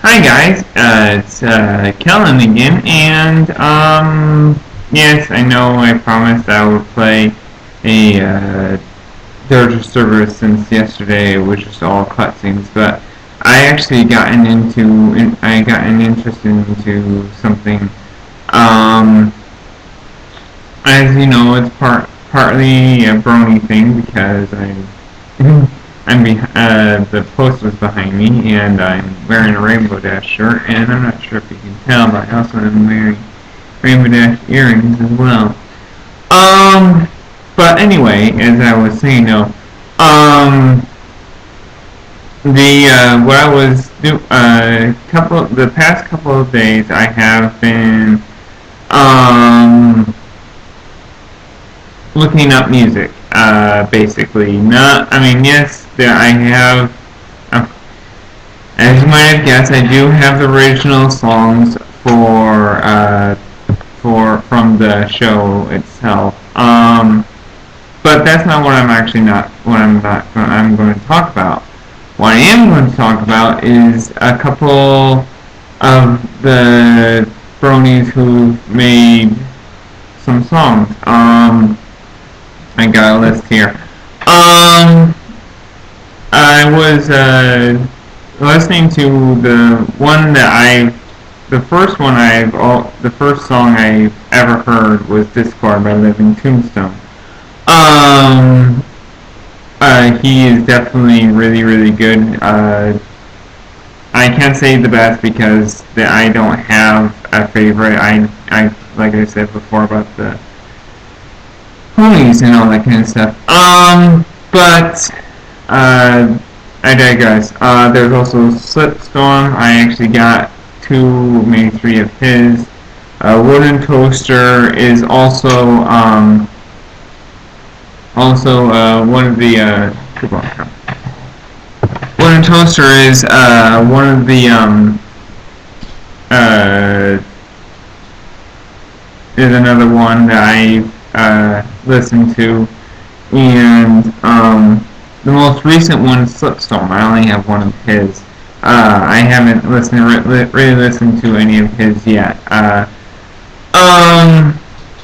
Hi guys, it's Kellen again, and yes, I know I promised I would play a Dirge server since yesterday it was just all cutscenes, but I actually I got an interest into something. Um, as you know, it's partly a Brony thing because the post was behind me, and I'm wearing a Rainbow Dash shirt, and I'm not sure if you can tell, but I also am wearing Rainbow Dash earrings as well. But anyway, as I was saying, though, what I was the past couple of days, I have been looking up music, basically. Not, I mean, yes, I have, as you might have guessed, I do have the original songs from the show itself. But that's not what I'm going to talk about. What I am going to talk about is a couple of the bronies who made some songs. I got a list here. I was listening to the first song I ever heard was Discord by Living Tombstone. He is definitely really, really good. I can't say the best because I don't have a favorite. Like I said before about the ponies and all that kind of stuff. But I digress. There's also Slipstorm. I actually got two, maybe three of his. Wooden Toaster is also one of the Wooden Toaster is one of the is another one that I listened to, and the most recent one is Slipstorm. I only have one of his. I haven't really listened to any of his yet.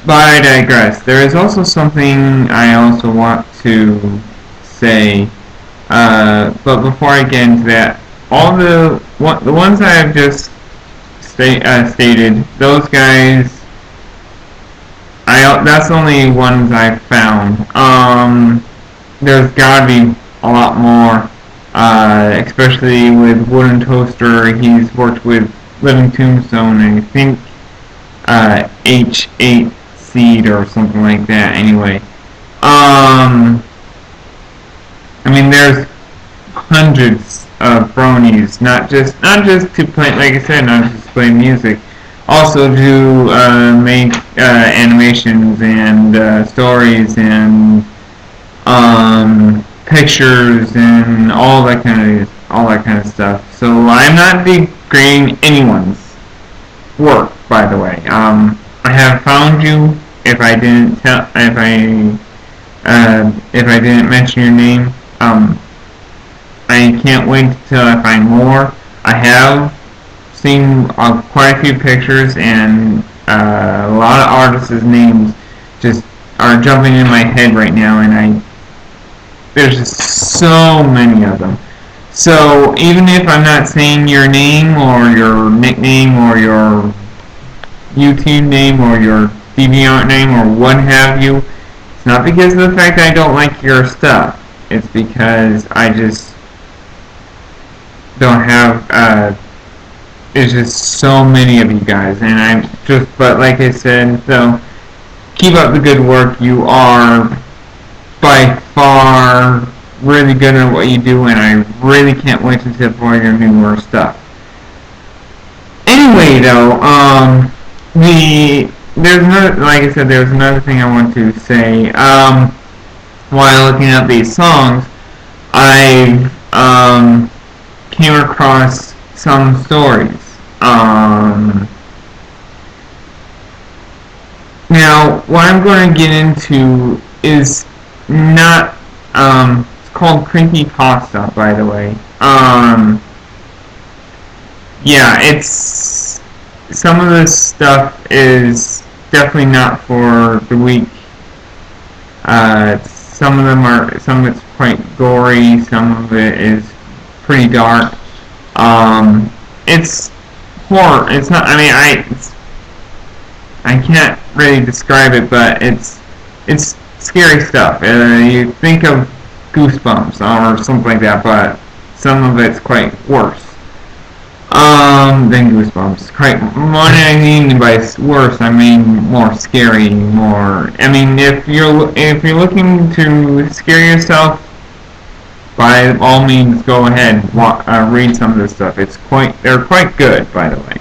But I digress. There is also something I also want to say. But before I get into that, all the ones I have just stated, those guys, that's the only ones I've found. There's gotta be a lot more, especially with Wooden Toaster. He's worked with Living Tombstone and I think H8 Seed or something like that. Anyway, I mean, there's hundreds of bronies, not just to play, like I said, not just to play music, also to make animations and stories and pictures and all that kind of stuff. So I'm not degrading anyone's work, by the way. I have found you. If I didn't mention your name, I can't wait till I find more. I have seen quite a few pictures, and a lot of artists' names just are jumping in my head right now, and there's just so many of them. So even if I'm not saying your name or your nickname or your YouTube name or your DeviantArt name or what have you, it's not because of the fact that I don't like your stuff. It's because I just don't have, there's just so many of you guys, and but like I said, so keep up the good work. You are by far really good at what you do, and I really can't wait to tip for your newer stuff. Anyway, though, like I said, there's another thing I want to say. While looking at these songs, I came across some stories. Now, what I'm going to get into is not, it's called Creepypasta, by the way. yeah, it's some of this stuff is definitely not for the weak. Some of it's quite gory, some of it is pretty dark. It's horror. It's not. I mean, I can't really describe it, but it's scary stuff. You think of Goosebumps or something like that, but some of it's quite worse. Than Goosebumps. Quite more. I mean by worse, I mean more scary, more. I mean, if you're looking to scare yourself, by all means, go ahead and read some of this stuff. They're quite good, by the way.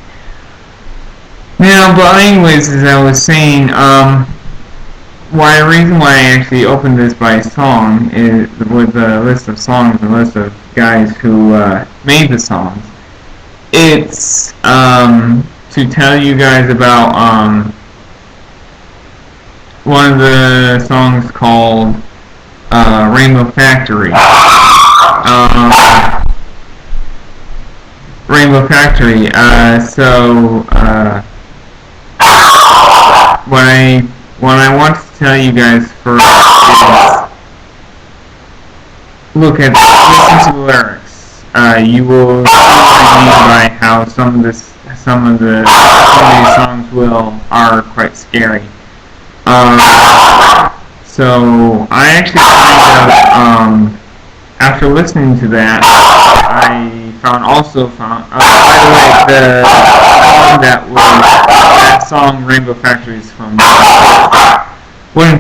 Now, but anyways, as I was saying, the reason why I actually opened this by song is with a list of songs, a list of guys who made the songs. It's to tell you guys about one of the songs called Rainbow Factory. Rainbow Factory. What I want to tell you guys first is listen to the lyrics. You will see what I mean by how some of these songs are quite scary. So I actually kind of after listening to that, I found by the way, that song Rainbow Factory is from Wouldn't